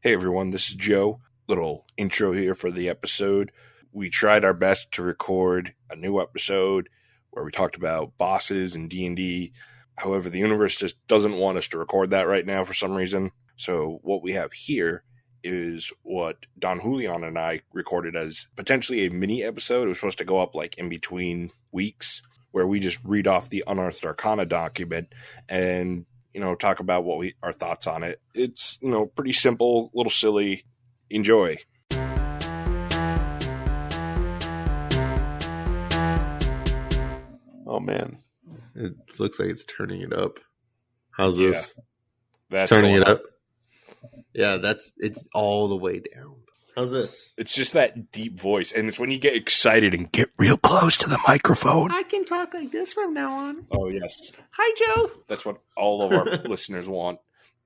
Hey everyone, this is Joe. Little intro here for the episode. We tried our best to record a new episode where we talked about bosses and D&D. However, the universe just doesn't want us to record that right now for some reason. So what we have here is what Don Julian and I recorded as potentially a mini episode. It was supposed to go up like in between weeks, where we just read off the Unearthed Arcana document and talk about our thoughts on it. It's, pretty simple, a little silly. Enjoy. Oh man, it looks like it's turning it up. How's this? That's turning it up. Yeah, it's all the way down. How's this? It's just that deep voice, and it's when you get excited and get real close to the microphone. I can talk like this from now on. Oh, yes. Hi, Joe. That's what all of our listeners want.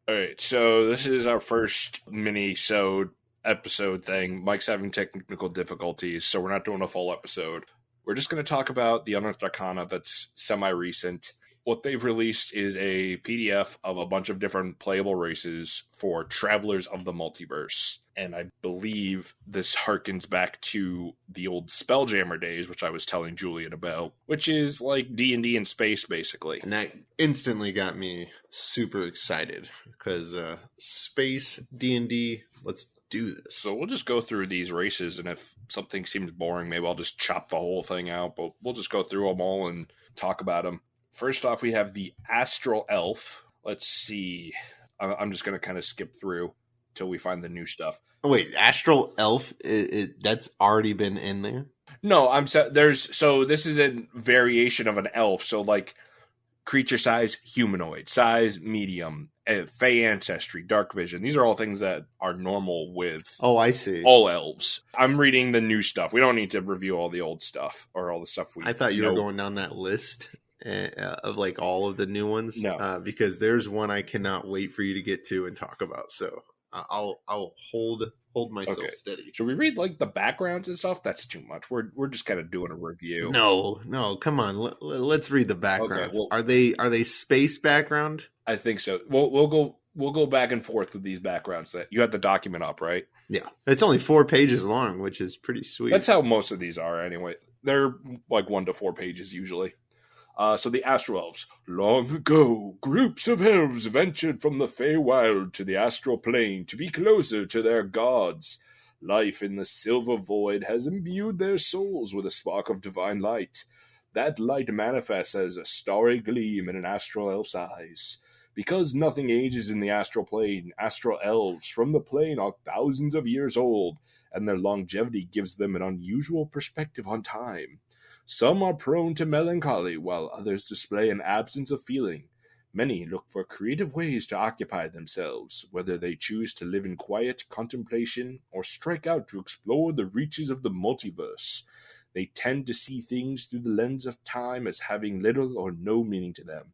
All right, so this is our first mini-sode episode thing. Mike's having technical difficulties, so we're not doing a full episode. We're just going to talk about the Unearthed Arcana that's semi-recent. What they've released is a PDF of a bunch of different playable races for travelers of the multiverse. And I believe this harkens back to the old Spelljammer days, which I was telling Julian about, which is like D&D in space, basically. And that instantly got me super excited because space, D&D, let's do this. So we'll just go through these races, and if something seems boring, maybe I'll just chop the whole thing out, but we'll just go through them all and talk about them. First off, we have the Astral Elf. Let's see. I'm just going to kind of skip through till we find the new stuff. Oh, wait, Astral Elf, that's already been in there? No, this is a variation of an elf. So like creature size, humanoid, size, medium, fey ancestry, dark vision. These are all things that are normal with I see. All elves. I'm reading the new stuff. We don't need to review all the old stuff or all the stuff I thought you were going down that list of like all of the new ones. No, because there's one I cannot wait for you to get to and talk about. So I'll hold myself steady. Should we read like the backgrounds and stuff? That's too much. We're just kind of doing a review. No, come on. Let's read the backgrounds. Okay, well, are they space background? I think so. We'll go back and forth with these backgrounds. That you had the document up, right? Yeah, it's only 4 pages long, which is pretty sweet. That's how most of these are, anyway. They're like 1 to 4 pages usually. So the Astral Elves. Long ago, groups of elves ventured from the Feywild to the Astral Plane to be closer to their gods. Life in the Silver Void has imbued their souls with a spark of divine light. That light manifests as a starry gleam in an Astral Elf's eyes. Because nothing ages in the Astral Plane, Astral Elves from the plane are thousands of years old, and their longevity gives them an unusual perspective on time. Some are prone to melancholy, while others display an absence of feeling. Many look for creative ways to occupy themselves, whether they choose to live in quiet contemplation or strike out to explore the reaches of the multiverse. They tend to see things through the lens of time as having little or no meaning to them.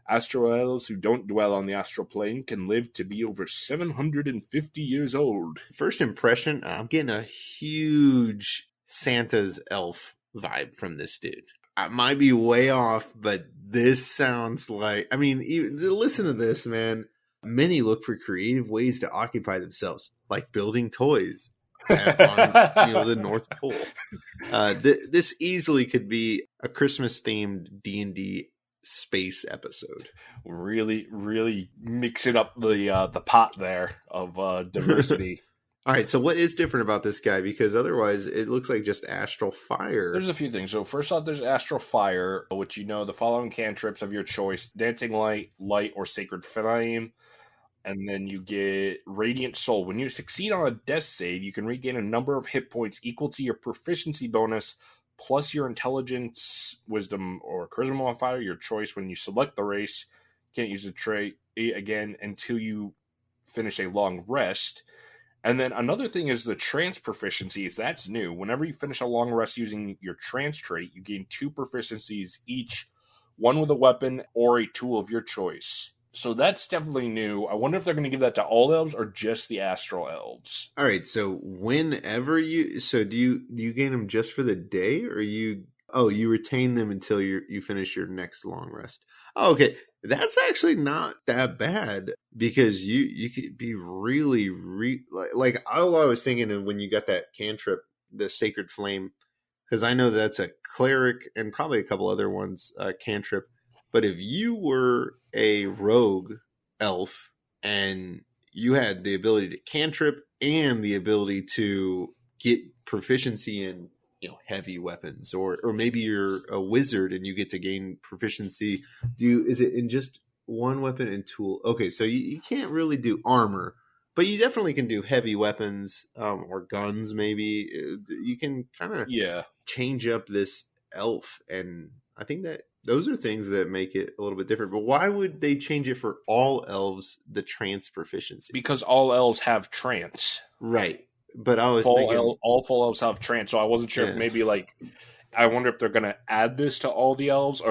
Astral elves who don't dwell on the astral plane can live to be over 750 years old. First impression, I'm getting a huge Santa's elf vibe from this dude. I might be way off, but this sounds like, listen to this, man. Many look for creative ways to occupy themselves, like building toys on the North Pole. This easily could be a Christmas-themed D&D space episode. Really, really mixing up the pot there of diversity. All right, so what is different about this guy? Because otherwise, it looks like just Astral Fire. There's a few things. So first off, there's Astral Fire, which the following cantrips of your choice: Dancing Light, Light, or Sacred Flame. And then you get Radiant Soul. When you succeed on a death save, you can regain a number of hit points equal to your proficiency bonus, plus your intelligence, wisdom, or charisma modifier, your choice. When you select the race, you can't use the trait again until you finish a long rest. And then another thing is the trance proficiencies. That's new. Whenever you finish a long rest using your trance trait, you gain 2 proficiencies each, one with a weapon or a tool of your choice. So that's definitely new. I wonder if they're going to give that to all elves or just the Astral Elves. All right, so whenever do you gain them just for the day, or you retain them until you finish your next long rest? Oh, okay. That's actually not that bad because you could be really like all I was thinking of when you got that cantrip, the Sacred Flame, because I know that's a cleric and probably a couple other ones cantrip. But if you were a rogue elf and you had the ability to cantrip and the ability to get proficiency in heavy weapons, or maybe you're a wizard and you get to gain proficiency. Is it in just one weapon and tool? Okay, so you can't really do armor, but you definitely can do heavy weapons, or guns. Maybe you can kind of Yeah, change up this elf, and I think that those are things that make it a little bit different. But why would they change it for all elves, the trance proficiency? because all elves have trance. Right. But I was thinking all full elves have trance, so I wasn't sure if maybe I wonder if they're gonna add this to all the elves, or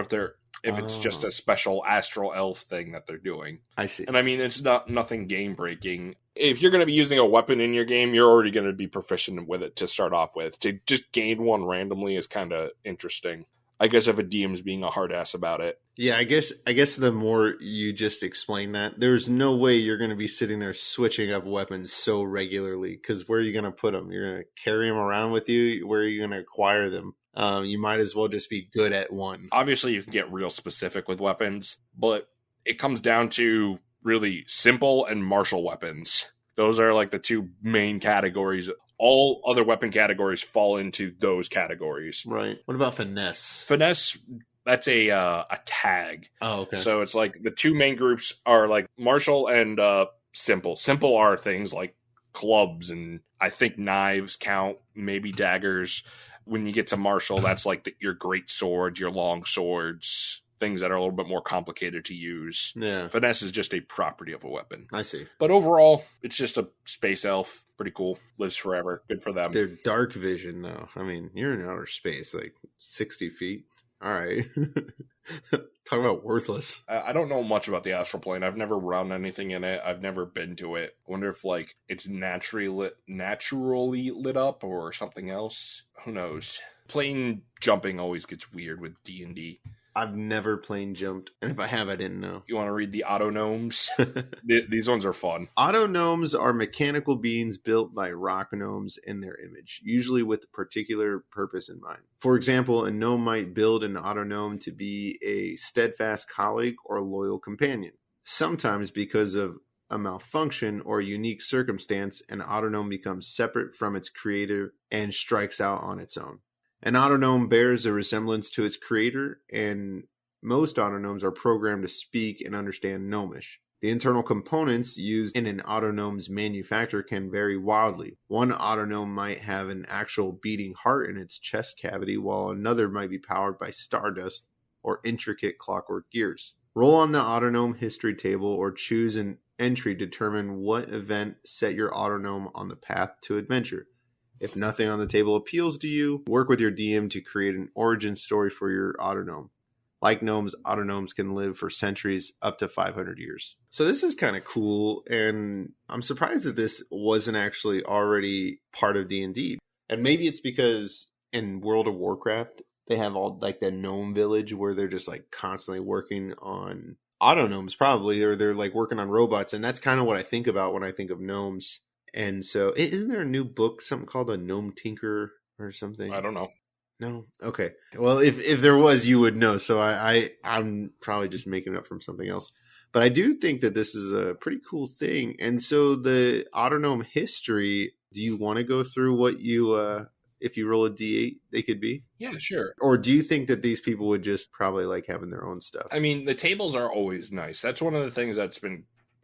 if it's just a special astral elf thing that they're doing. I see. And I mean, it's nothing game breaking. If you're going to be using a weapon in your game, you're already going to be proficient with it to start off with. To just gain one randomly is kind of interesting. I guess if a DM's being a hard ass about it. Yeah, I guess the more you just explain that, there's no way you're going to be sitting there switching up weapons so regularly, because where are you going to put them? You're going to carry them around with you? Where are you going to acquire them? You might as well just be good at one. Obviously, you can get real specific with weapons, but it comes down to really simple and martial weapons. Those are like the two main categories. All other weapon categories fall into those categories. Right. What about finesse? Finesse, that's a tag. Oh, okay. So it's like the two main groups are like martial and simple. Simple are things like clubs, and I think knives count, maybe daggers. When you get to martial, that's like your great swords, your long swords, things that are a little bit more complicated to use. Yeah. Finesse is just a property of a weapon. I see. But overall, it's just a space elf. Pretty cool. Lives forever. Good for them. Their dark vision, though. I mean, you're in outer space, like 60 feet. All right. Talk about worthless. I don't know much about the Astral Plane. I've never run anything in it. I've never been to it. I wonder if it's naturally lit up or something else. Who knows? Plane jumping always gets weird with D&D. I've never plane jumped, and if I have, I didn't know. You want to read the auto gnomes? These ones are fun. Auto gnomes are mechanical beings built by rock gnomes in their image, usually with a particular purpose in mind. For example, a gnome might build an auto gnome to be a steadfast colleague or loyal companion. Sometimes, because of a malfunction or unique circumstance, an auto gnome becomes separate from its creator and strikes out on its own. An autognome bears a resemblance to its creator, and most autognomes are programmed to speak and understand gnomish. The internal components used in an autognome's manufacture can vary wildly. One autognome might have an actual beating heart in its chest cavity, while another might be powered by stardust or intricate clockwork gears. Roll on the autognome history table or choose an entry to determine what event set your autognome on the path to adventure. If nothing on the table appeals to you, work with your DM to create an origin story for your autognome. Like gnomes, autognomes can live for centuries, up to 500 years. So this is kind of cool, and I'm surprised that this wasn't actually already part of D&D. And maybe it's because in World of Warcraft, they have all like the gnome village where they're just like constantly working on autognomes, probably, or they're like working on robots. And that's kind of what I think about when I think of gnomes. And so, isn't there a new book, something called a Gnome Tinker or something? I don't know. No? Okay. Well, if there was, you would know. So I'm probably just making it up from something else. But I do think that this is a pretty cool thing. And so the autognome history, do you want to go through what you, if you roll a D8, they could be? Yeah, sure. Or do you think that these people would just probably like having their own stuff? I mean, the tables are always nice. That's one of the things that's been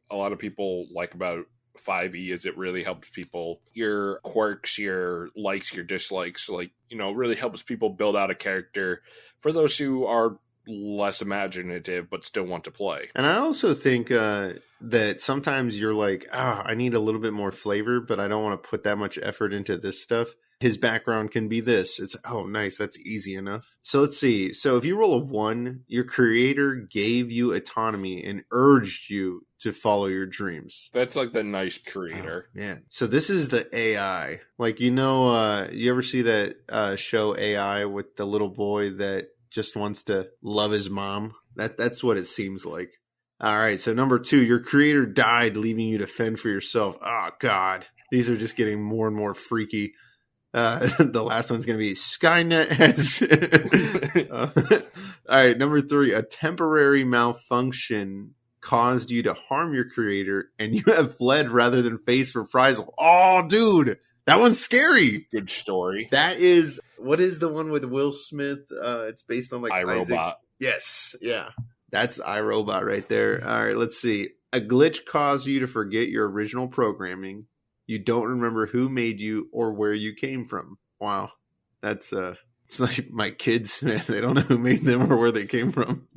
a lot of people like about 5e is it really helps people, your quirks, your likes, your dislikes, really helps people build out a character for those who are less imaginative but still want to play. And I also think that sometimes you're like, I need a little bit more flavor, but I don't want to put that much effort into this stuff. His background can be this. It's, nice, that's easy enough. So let's see. So if you roll a 1, your creator gave you autonomy and urged you to follow your dreams. That's like the nice creator. Yeah. So this is the AI. Like, you ever see that show AI with the little boy that just wants to love his mom? That's what it seems like. All right, so number 2, your creator died, leaving you to fend for yourself. Oh, God. These are just getting more and more freaky. The last one's going to be Skynet has... all right, number 3, a temporary malfunction caused you to harm your creator, and you have fled rather than face reprisal. Oh, dude, that one's scary. Good story. That is... What is the one with Will Smith? It's based on like iRobot. Yes, yeah. That's iRobot right there. All right, let's see. A glitch caused you to forget your original programming. You don't remember who made you or where you came from. Wow. That's it's like my kids, man. They don't know who made them or where they came from.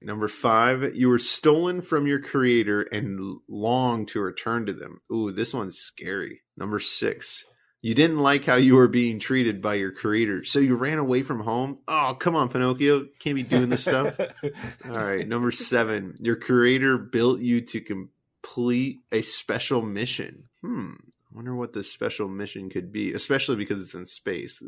Number 5, you were stolen from your creator and long to return to them. Ooh, this one's scary. Number 6, you didn't like how you were being treated by your creator, so you ran away from home. Oh, come on, Pinocchio. Can't be doing this stuff. All right, number 7, your creator built you to complete a special mission. I wonder what the special mission could be, especially because it's in space.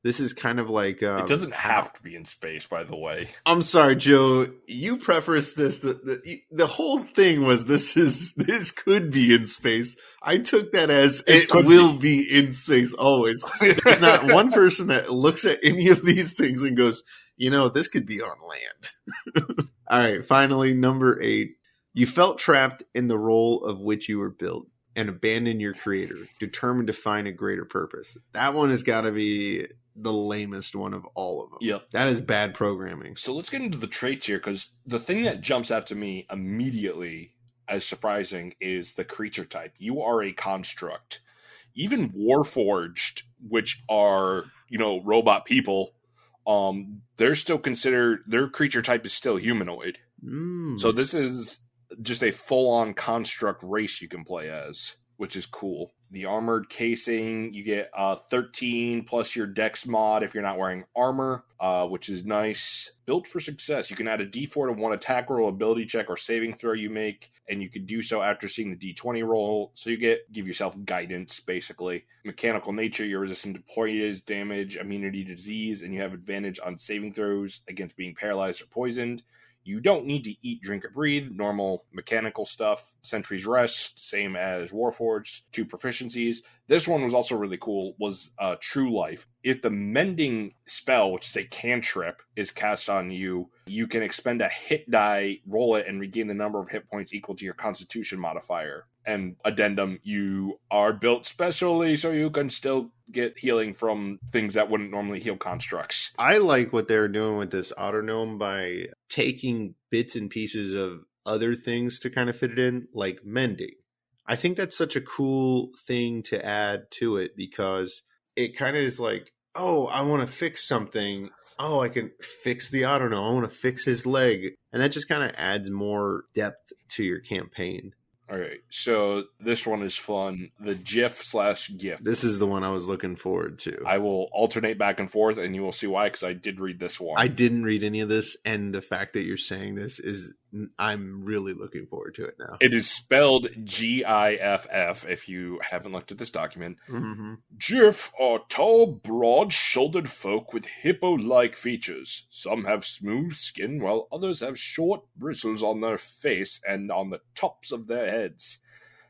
This is kind of like... it doesn't have to be in space, by the way. I'm sorry, Joe. You prefaced this. The whole thing was this could be in space. I took that as it will be in space always. There's not one person that looks at any of these things and goes, this could be on land. All right, finally, number 8. You felt trapped in the role of which you were built and abandoned your creator, determined to find a greater purpose. That one has got to be the lamest one of all of them. Yep. That is bad programming. So let's get into the traits here, because the thing that jumps out to me immediately as surprising is the creature type. You are a construct. Even Warforged, which are, robot people, they're still considered, their creature type is still humanoid. So this is just a full-on construct race you can play as, which is cool. The armored casing, you get 13 plus your dex mod if you're not wearing armor, which is nice. Built for success. You can add a d4 to one attack roll, ability check, or saving throw you make, and you can do so after seeing the d20 roll. So you give yourself guidance, basically. Mechanical nature, you're resistant to poison damage, immunity to disease, and you have advantage on saving throws against being paralyzed or poisoned. You don't need to eat, drink, or breathe. Normal mechanical stuff. Sentry's Rest, same as Warforged. 2 proficiencies. This one was also really cool, was True Life. If the Mending spell, which is a cantrip, is cast on you, you can expend a hit die, roll it, and regain the number of hit points equal to your Constitution modifier. And addendum, you are built specially so you can still get healing from things that wouldn't normally heal constructs. I like what they're doing with this Autognome by taking bits and pieces of other things to kind of fit it in, like mending. I think that's such a cool thing to add to it because it kind of is like, oh, I want to fix something. Oh, I can fix the Autognome. I want to fix his leg. And that just kind of adds more depth to your campaign. All right, so this one is fun. The GIF/Gift. This is the one I was looking forward to. I will alternate back and forth, and you will see why, because I did read this one. I didn't read any of this, and the fact that you're saying this is, I'm really looking forward to it now. It is spelled GIFF, if you haven't looked at this document. Mm-hmm. GIF are tall, broad-shouldered folk with hippo-like features. Some have smooth skin, while others have short bristles on their face and on the tops of their heads.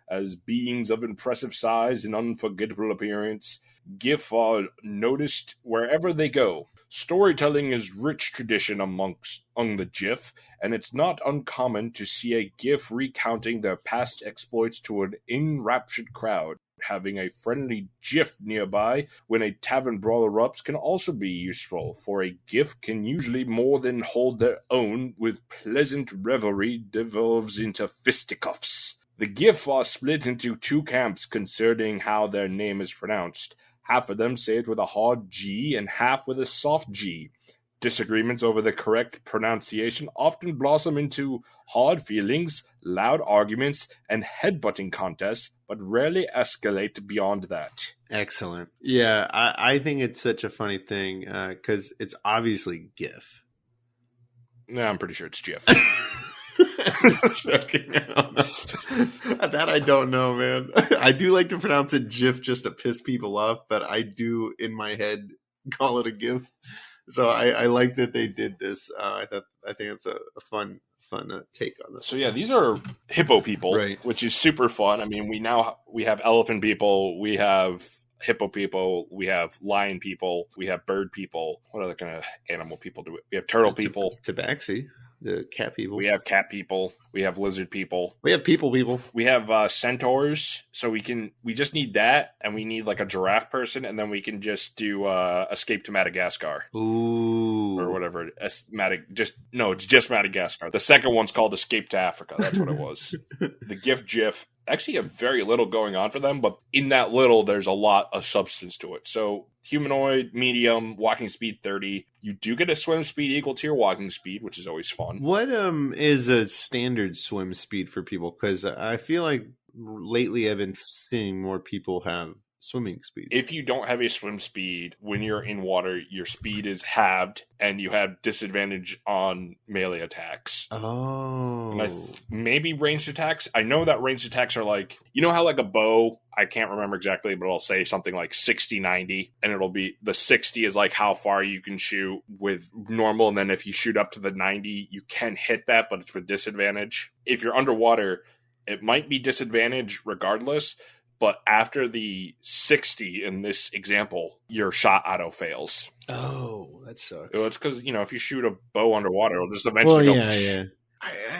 As beings of impressive size and unforgettable appearance, GIF are noticed wherever they go. Storytelling is rich tradition among the GIF, and it's not uncommon to see a GIF recounting their past exploits to an enraptured crowd. Having a friendly GIF nearby when a tavern brawl erupts can also be useful, for a GIF can usually more than hold their own with pleasant revelry devolves into fisticuffs. The GIF are split into 2 camps concerning how their name is pronounced. Half of them say it with a hard G and half with a soft G. Disagreements over the correct pronunciation often blossom into hard feelings, loud arguments, and headbutting contests, but rarely escalate beyond that. Excellent. Yeah, I think it's such a funny thing because it's obviously GIF. No, I'm pretty sure it's GIF. Joking. That I don't know, man. I do like to pronounce it GIF just to piss people off, but I do in my head call it a GIF. So I like that they did this. I think it's a fun take on this. So yeah, these are hippo people, Right. which is super fun. I mean, we have elephant people, we have hippo people, we have lion people, we have bird people. What other kind of animal people do we have? Turtle people, Tabaxi, the cat people. we have cat people, we have lizard people, We have people. we have centaurs. So we just need that, and we need like a giraffe person, and then we can just do Escape to Madagascar. Ooh. Or whatever. It's just Madagascar. The second one's called Escape to Africa. That's what it was. The Gif Gift actually have very little going on for them, but in that little, there's a lot of substance to it. So humanoid, medium, walking speed 30. You do get a swim speed equal to your walking speed, which is always fun. What is a standard swim speed for people? Because I feel like lately I've been seeing more people have swimming speed. If you don't have a swim speed, when you're in water, your speed is halved, and you have disadvantage on melee attacks. Oh. And maybe ranged attacks. I know that ranged attacks are like, you know how like a bow, I can't remember exactly, but I'll say something like 60, 90, and it'll be the 60 is like how far you can shoot with normal, and then if you shoot up to the 90, you can hit that, but it's with disadvantage. If you're underwater, it might be disadvantage regardless, but after the 60 in this example, your shot auto fails. Oh, that sucks. It's because, if you shoot a bow underwater, it'll just eventually go... Yeah.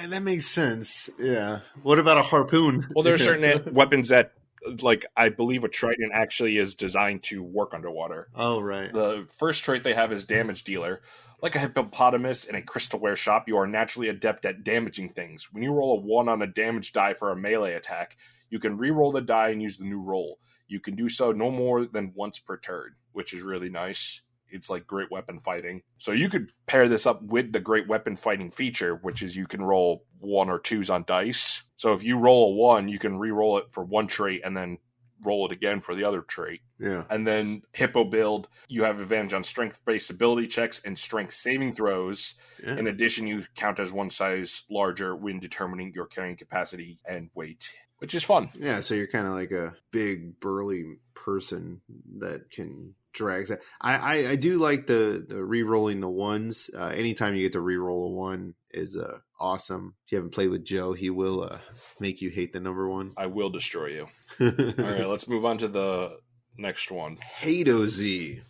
That makes sense. Yeah. What about a harpoon? Well, there are certain weapons that, like, I believe a trident actually is designed to work underwater. Oh, right. The first trait they have is Damage Dealer. Like a hippopotamus in a crystalware shop, you are naturally adept at damaging things. When you roll a 1 on a damage die for a melee attack, you can re-roll the die and use the new roll. You can do so no more than once per turn, which is really nice. It's like great weapon fighting. So you could pair this up with the great weapon fighting feature, which is you can roll 1 or 2s on dice. So if you roll a 1, you can re-roll it for one trait and then roll it again for the other trait. Yeah. And then Hippo build, you have advantage on strength-based ability checks and strength saving throws. Yeah. In addition, you count as one size larger when determining your carrying capacity and weight, which is fun. Yeah, so you're kind of like a big, burly person that can drag that. I do like the re-rolling the ones. Anytime you get to re-roll a 1 is awesome. If you haven't played with Joe, he will make you hate the number 1. I will destroy you. All right, let's move on to the next one. Hato-Z.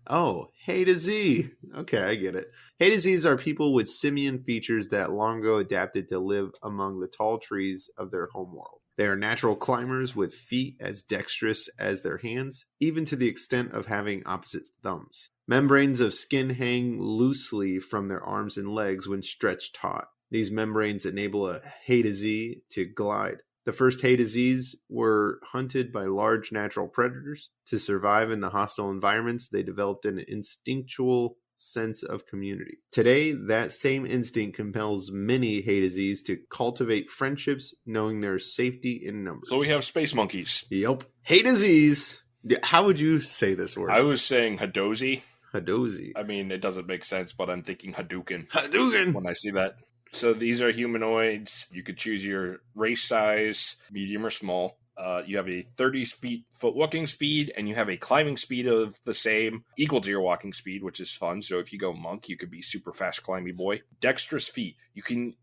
Oh, Hato-Z. Okay, I get it. Hato-Zs are people with simian features that long ago adapted to live among the tall trees of their homeworld. They are natural climbers with feet as dexterous as their hands, even to the extent of having opposite thumbs. Membranes of skin hang loosely from their arms and legs when stretched taut. These membranes enable a Hato-Z to glide. The first Hato-Zs were hunted by large natural predators. To survive in the hostile environments, they developed an instinctual sense of community. Today, that same instinct compels many Hato-Zs to cultivate friendships, knowing there's safety in numbers. So we have space monkeys. Yep. Hato-Zs. How would you say this word? I was saying Hadozi. Hadozi. I mean, it doesn't make sense, but I'm thinking Hadouken. Hadouken! When I see that. So these are humanoids. You could choose your race size, medium or small. You have a 30-foot walking speed, and you have a climbing speed of the same, equal to your walking speed, which is fun. So if you go monk, you could be super fast climbing boy. Dexterous feet. You can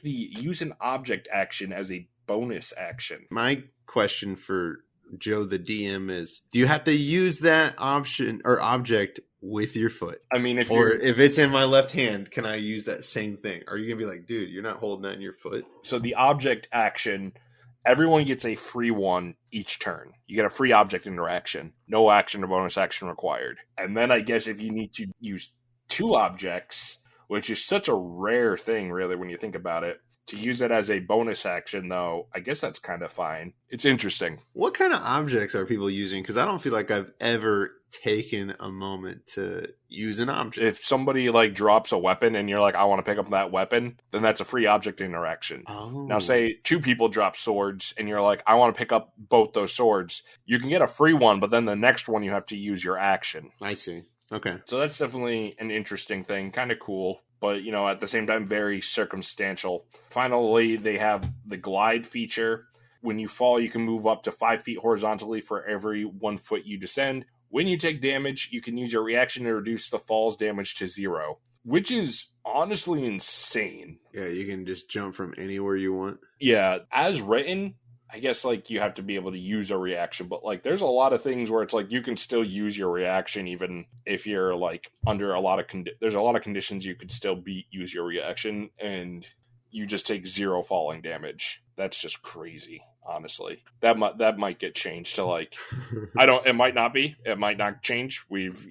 use an object action as a bonus action. My question for Joe the DM is, do you have to use that option or object with your foot? I mean, if it's in my left hand, can I use that same thing? Or are you gonna be like, dude, you're not holding that in your foot? So the object action, everyone gets a free one each turn. You get a free object interaction. No action or bonus action required. And then I guess if you need to use 2 objects, which is such a rare thing, really, when you think about it, to use it as a bonus action, though, I guess that's kind of fine. It's interesting. What kind of objects are people using? Because I don't feel like I've ever taken a moment to use an object. If somebody drops a weapon and you're like, I want to pick up that weapon, then that's a free object interaction. Oh. Now say 2 people drop swords and you're like, I want to pick up both those swords. You can get a free one, but then the next one you have to use your action. I see. Okay. So that's definitely an interesting thing. Kind of cool. But, at the same time, very circumstantial. Finally, they have the glide feature. When you fall, you can move up to 5 feet horizontally for every 1 foot you descend. When you take damage, you can use your reaction to reduce the fall's damage to 0, which is honestly insane. Yeah, you can just jump from anywhere you want. Yeah, as written, I guess like you have to be able to use a reaction, but like there's a lot of things where it's like you can still use your reaction even if you're like under a lot of there's a lot of conditions you could still use your reaction, and you just take 0 falling damage. That's just crazy, honestly. That might get changed to like it might not be. It might not change. We've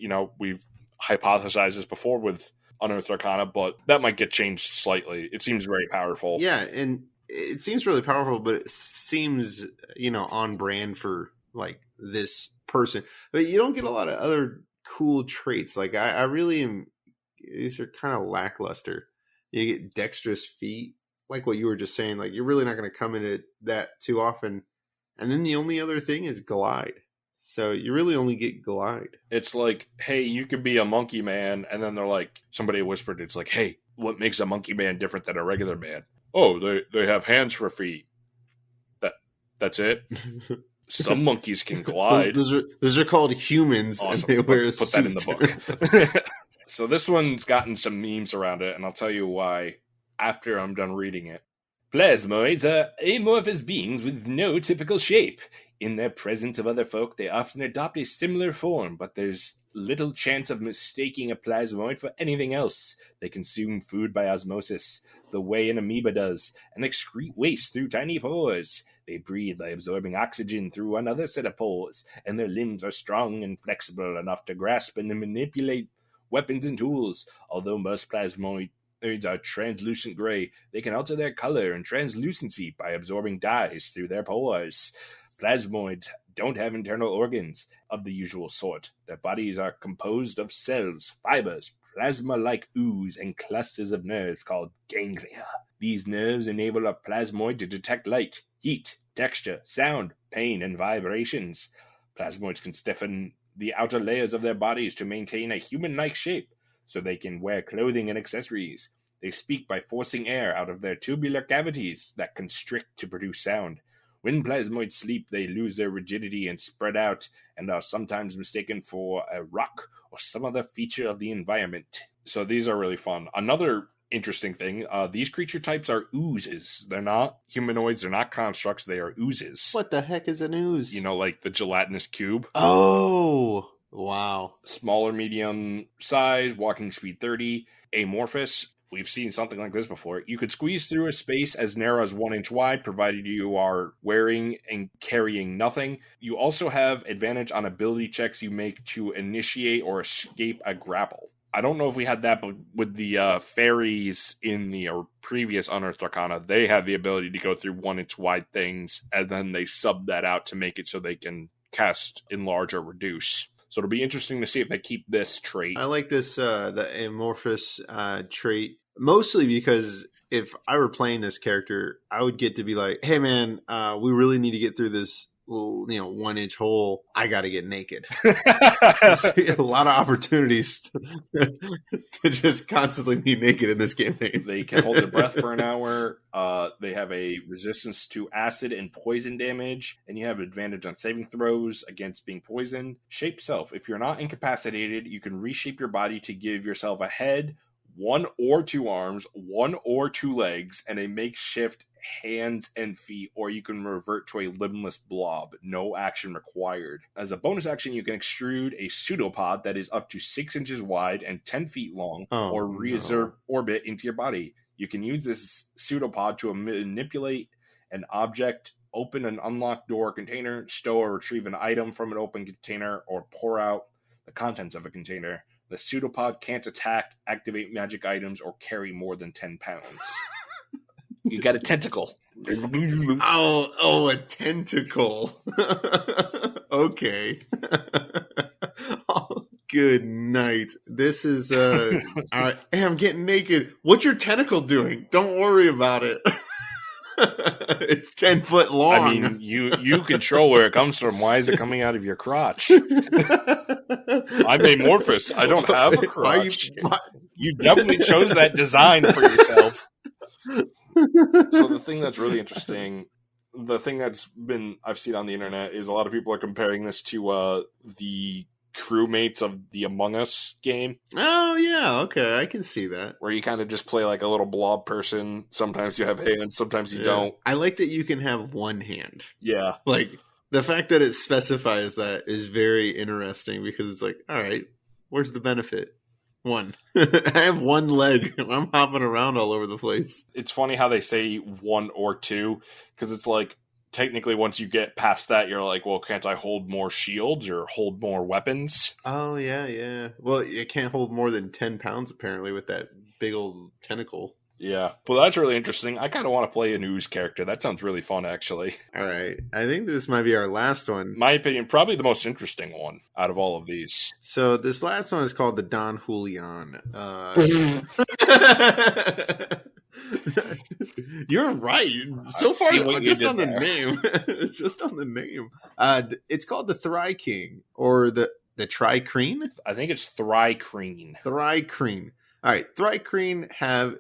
hypothesized this before with Unearthed Arcana, but that might get changed slightly. It seems very powerful. Yeah, and it seems really powerful, but it seems, on brand for like this person. But you don't get a lot of other cool traits. Like I really am. These are kind of lackluster. You get dexterous feet, like what you were just saying. Like you're really not going to come into that too often. And then the only other thing is glide. So you really only get glide. It's like, hey, you could be a monkey man, and then they're like, somebody whispered, it's like, hey, what makes a monkey man different than a regular man? Oh, they have hands for feet. That's it. Some monkeys can glide. Those are called humans, awesome. And they wear a put suit. That in the book. So this one's gotten some memes around it, and I'll tell you why after I'm done reading it. Plasmoids are amorphous beings with no typical shape. In their presence of other folk, they often adopt a similar form, but there's little chance of mistaking a plasmoid for anything else. They consume food by osmosis, the way an amoeba does, and excrete waste through tiny pores. They breathe by absorbing oxygen through another set of pores, and their limbs are strong and flexible enough to grasp and manipulate weapons and tools. Although most plasmoids are translucent gray, they can alter their color and translucency by absorbing dyes through their pores. Plasmoids don't have internal organs of the usual sort. Their bodies are composed of cells, fibers, plasma-like ooze, and clusters of nerves called ganglia. These nerves enable a plasmoid to detect light, heat, texture, sound, pain, and vibrations. Plasmoids can stiffen the outer layers of their bodies to maintain a human-like shape, so they can wear clothing and accessories. They speak by forcing air out of their tubular cavities that constrict to produce sound. When plasmoids sleep, they lose their rigidity and spread out, and are sometimes mistaken for a rock or some other feature of the environment. So these are really fun. Another interesting thing, these creature types are oozes. They're not humanoids, they're not constructs, they are oozes. What the heck is an ooze? Like the gelatinous cube. Oh, wow. Smaller, medium size, walking speed 30, amorphous. We've seen something like this before. You could squeeze through a space as narrow as 1 inch wide, provided you are wearing and carrying nothing. You also have advantage on ability checks you make to initiate or escape a grapple. I don't know if we had that, but with the fairies in the previous Unearthed Arcana, they have the ability to go through 1 inch wide things, and then they sub that out to make it so they can cast enlarge or reduce. So it'll be interesting to see if they keep this trait. I like this, the amorphous trait, mostly because if I were playing this character, I would get to be like, hey man, we really need to get through this little, 1 inch hole. I got to get naked. A lot of opportunities to just constantly be naked in this campaign. They can hold their breath for an hour. They have a resistance to acid and poison damage, and you have advantage on saving throws against being poisoned. Shape self. If you're not incapacitated, you can reshape your body to give yourself a head, 1 or 2 arms, 1 or 2 legs, and a makeshift hands and feet, or you can revert to a limbless blob. No action required. As a bonus action, you can extrude a pseudopod that is up to 6 inches wide and 10 feet long, or orbit into your body. You can use this pseudopod to manipulate an object, open an unlocked door or container, stow or retrieve an item from an open container, or pour out the contents of a container. The pseudopod can't attack, activate magic items, or carry more than 10 pounds. You got a tentacle. Oh, a tentacle. Okay. Oh, good night. This is, hey, I'm getting naked. What's your tentacle doing? Don't worry about it. It's 10 foot long. I mean, you control where it comes from. Why is it coming out of your crotch? I'm amorphous. I don't have a crotch. You definitely chose that design for yourself. So the thing that's really interesting, the thing that's I've seen on the internet is a lot of people are comparing this to the crewmates of the Among Us game. Oh, yeah. Okay. I can see that. Where you kind of just play like a little blob person. Sometimes you have hands, sometimes you don't. I like that you can have one hand. Yeah. Like, the fact that it specifies that is very interesting because it's like, all right, where's the benefit? One. I have one leg. I'm hopping around all over the place. It's funny how they say one or two, because it's like, technically once you get past that, you're like, well, can't I hold more shields or hold more weapons? Oh, yeah. Well, it can't hold more than 10 pounds, apparently, with that big old tentacle. Yeah. Well, that's really interesting. I kind of want to play an ooze character. That sounds really fun, actually. All right. I think this might be our last one. My opinion, probably the most interesting one out of all of these. So this last one is called the Don Julian. You're right. So far, just on the name. It's just on the name. It's called the Ryecream or the Ryecream? I think it's Ryecream. Ryecream. All right. Ryecream have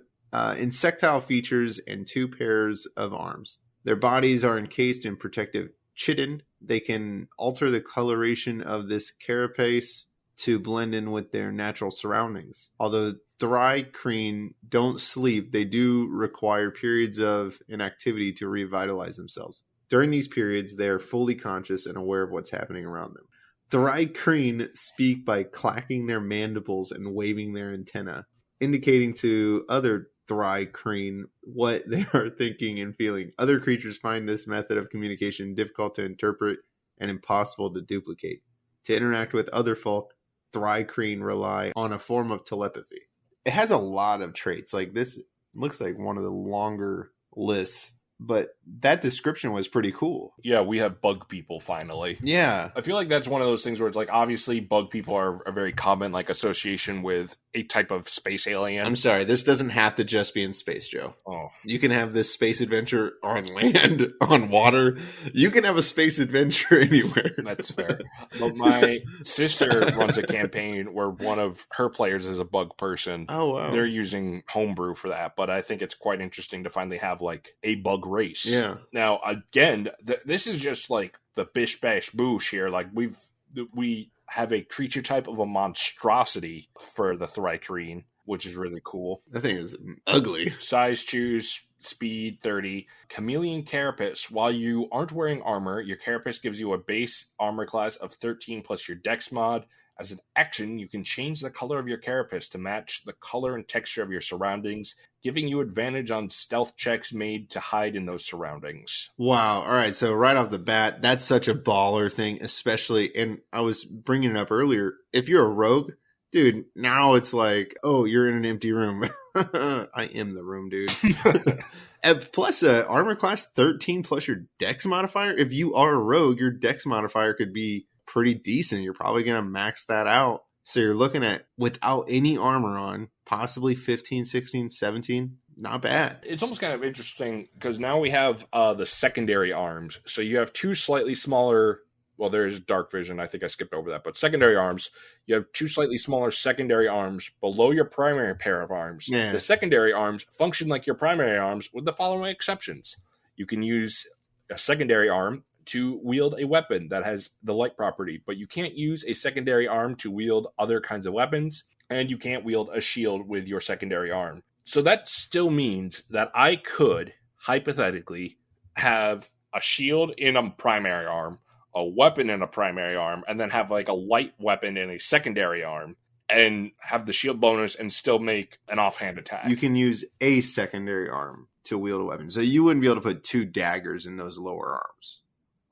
insectile features and 2 pairs of arms. Their bodies are encased in protective chitin. They can alter the coloration of this carapace to blend in with their natural surroundings. Although Ryecream don't sleep, they do require periods of inactivity to revitalize themselves. During these periods, they are fully conscious and aware of what's happening around them. Ryecream speak by clacking their mandibles and waving their antenna, indicating to other Ryecream what they are thinking and feeling. Other creatures find this method of communication difficult to interpret and impossible to duplicate. To interact with other folk, Ryecream rely on a form of telepathy. It has a lot of traits. Like, this looks like one of the longer lists, but that description was pretty cool. Yeah, we have bug people finally. Yeah. I feel like that's one of those things where it's like, obviously bug people are a very common like association with a type of space alien. I'm sorry, this doesn't have to just be in space, Joe. Oh. You can have this space adventure on land, on water. You can have a space adventure anywhere. That's fair. But my sister runs a campaign where one of her players is a bug person. Oh, wow. They're using homebrew for that, but I think it's quite interesting to finally have like a bug race. Yeah. Now, again, this is just like the bish bash boosh here. Like we have a creature type of a monstrosity for the Ryecream, which is really cool. That thing is ugly. Size choose, speed 30. Chameleon carapace. While you aren't wearing armor, your carapace gives you a base armor class of 13 plus your dex mod. As an action, you can change the color of your carapace to match the color and texture of your surroundings, giving you advantage on stealth checks made to hide in those surroundings. Wow. All right. So right off the bat, that's such a baller thing, especially, and I was bringing it up earlier, if you're a rogue, dude, now it's like, oh, you're in an empty room. I am the room, dude. Plus, armor class 13 plus your dex modifier. If you are a rogue, your dex modifier could be pretty decent. You're probably going to max that out. So you're looking at, without any armor on, possibly 15, 16, 17. Not bad. It's almost kind of interesting because now we have the secondary arms. So you have 2 slightly smaller, well, there's dark vision. I think I skipped over that. But secondary arms, you have 2 slightly smaller secondary arms below your primary pair of arms. Yeah. The secondary arms function like your primary arms with the following exceptions. You can use a secondary arm to wield a weapon that has the light property, but you can't use a secondary arm to wield other kinds of weapons, and you can't wield a shield with your secondary arm. So that still means that I could, hypothetically, have a shield in a primary arm, a weapon in a primary arm, and then have like a light weapon in a secondary arm, and have the shield bonus and still make an offhand attack. You can use a secondary arm to wield a weapon. So you wouldn't be able to put 2 daggers in those lower arms.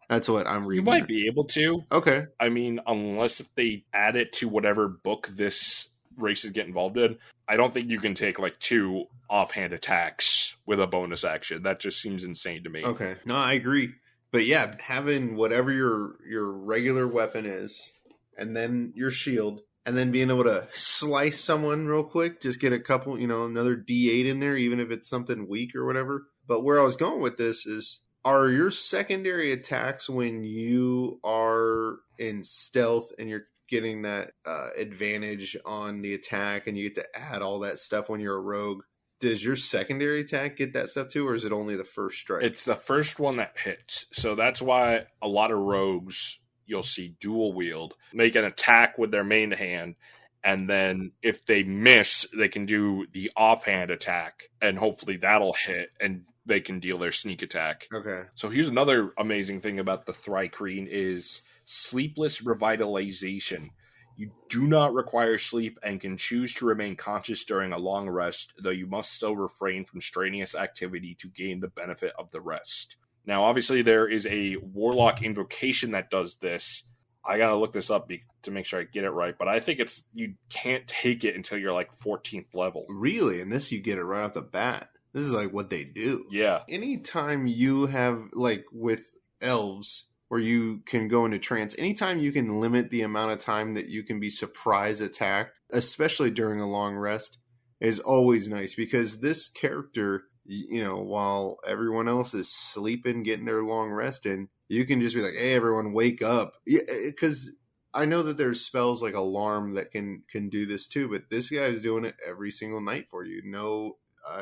That's what I'm reading. You might be able to. Okay. I mean, unless if they add it to whatever book this races get involved in, I don't think you can take like 2 offhand attacks with a bonus action. That just seems insane to me. Okay. No, I agree. But yeah, having whatever your regular weapon is, and then your shield, and then being able to slice someone real quick, just get a couple, another D8 in there, even if it's something weak or whatever. But where I was going with this is, are your secondary attacks when you are in stealth and you're getting that advantage on the attack and you get to add all that stuff when you're a rogue? Does your secondary attack get that stuff too, or is it only the first strike? It's the first one that hits. So that's why a lot of rogues you'll see dual wield. They can attack with their main hand, and then if they miss, they can do the offhand attack, and hopefully that'll hit, and they can deal their sneak attack. Okay. So here's another amazing thing about the Ryecream is Sleepless revitalization. You do not require sleep and can choose to remain conscious during a long rest, though you must still refrain from strenuous activity to gain the benefit of the rest. Now, obviously, there is a Warlock invocation that does this. I gotta look this up to make sure I get it right, but I think you can't take it until you're like 14th level. Really? And this you get it right off the bat. This is like what they do. Yeah. Anytime you have, like with elves, where you can go into trance, anytime you can limit the amount of time that you can be surprise attacked, especially during a long rest, is always nice, because this character, you know, while everyone else is sleeping, getting their long rest in, you can just be like, hey, everyone, wake up. Yeah, because I know that there's spells like Alarm that can do this too, but this guy is doing it every single night for you. No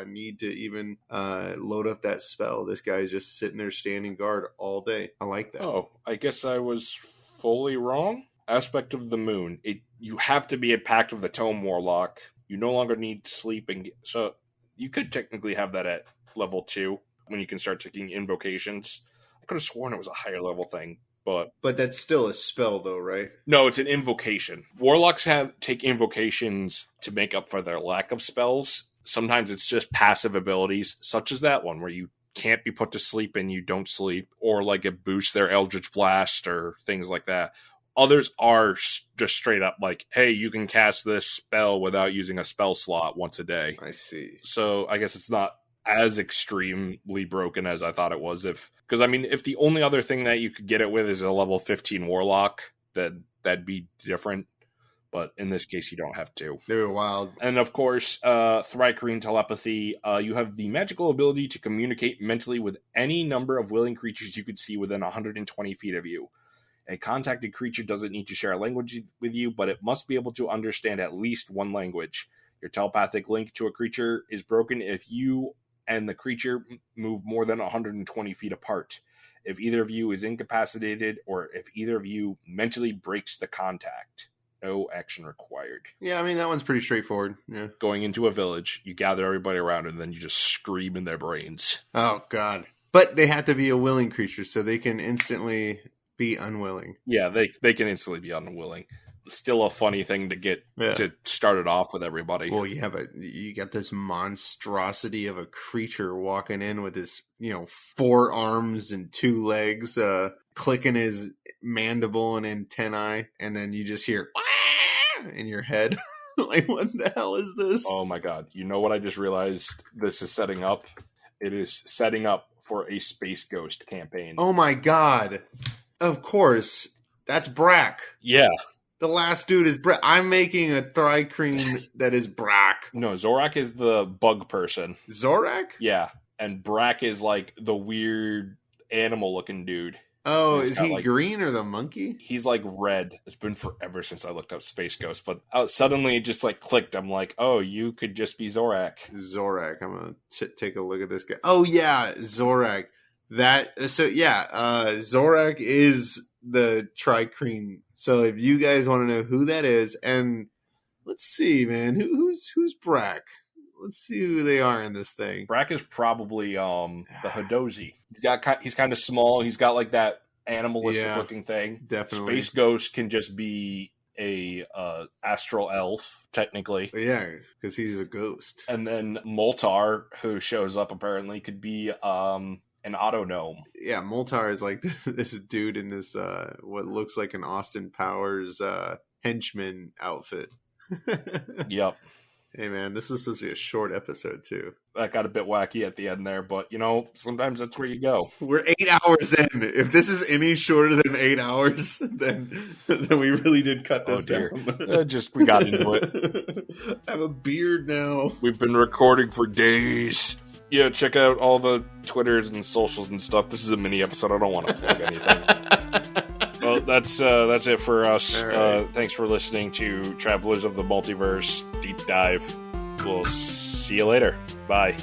need to even load up that spell. This guy is just sitting there standing guard all day. I like that. Oh, I guess I was fully wrong. Aspect of the Moon. You have to be a Pact of the Tome Warlock. You no longer need sleep, so you could technically have that at level 2 when you can start taking invocations. I could have sworn it was a higher level thing, but that's still a spell, though, right? No, it's an invocation. Warlocks take invocations to make up for their lack of spells. Sometimes it's just passive abilities, such as that one, where you can't be put to sleep and you don't sleep, or like it boosts their Eldritch Blast or things like that. Others are just straight up like, hey, you can cast this spell without using a spell slot once a day. I see. So I guess it's not as extremely broken as I thought it was. Because if the only other thing that you could get it with is a level 15 Warlock, that'd be different. But in this case, you don't have to. They were wild. And of course, Ryecream Telepathy, you have the magical ability to communicate mentally with any number of willing creatures you could see within 120 feet of you. A contacted creature doesn't need to share a language with you, but it must be able to understand at least one language. Your telepathic link to a creature is broken if you and the creature move more than 120 feet apart, if either of you is incapacitated, or if either of you mentally breaks the contact. No action required. Yeah, that one's pretty straightforward. Yeah. Going into a village, you gather everybody around, and then you just scream in their brains. Oh, God. But they have to be a willing creature, so they can instantly be unwilling. Yeah, they can instantly be unwilling. Still a funny thing to get to start it off with everybody. Well, yeah, but you got this monstrosity of a creature walking in with his, 4 arms and 2 legs, clicking his mandible and antennae, and then you just hear in your head. Like, what the hell is this? Oh my God. You know what I just realized this is setting up? It is setting up for a Space Ghost campaign. Oh my God. Of course. That's Brack. Yeah. The last dude is Brack. I'm making a Ryecream that is Brack. No, Zorak is the bug person. Zorak? Yeah. And Brack is like the weird animal looking dude. Oh, is he green or the monkey? He's like red. It's been forever since I looked up Space Ghost, but suddenly it just like clicked. I'm like, oh, you could just be Zorak. Zorak. I'm going to take a look at this guy. Oh, yeah, Zorak. Zorak is the Ryecream. So if you guys want to know who that is, and let's see, man, who's Brack? Let's see who they are in this thing. Brack is probably the Hadozi. He's kind of small. He's got like that animalistic looking thing. Definitely. Space Ghost can just be a astral elf, technically. Yeah, because he's a ghost. And then Moltar, who shows up apparently, could be an auto gnome. Yeah, Moltar is like this dude in this what looks like an Austin Powers henchman outfit. Yep. Hey man, this is supposed to be a short episode too. That got a bit wacky at the end there, but sometimes that's where you go. We're 8 hours in. If this is any shorter than 8 hours, then we really did cut this down. We got into it. I have a beard now. We've been recording for days. Yeah, check out all the Twitters and socials and stuff. This is a mini episode. I don't want to plug anything. Well, that's it for us. Right. Thanks for listening to Travelers of the Multiverse Deep Dive. We'll see you later. Bye.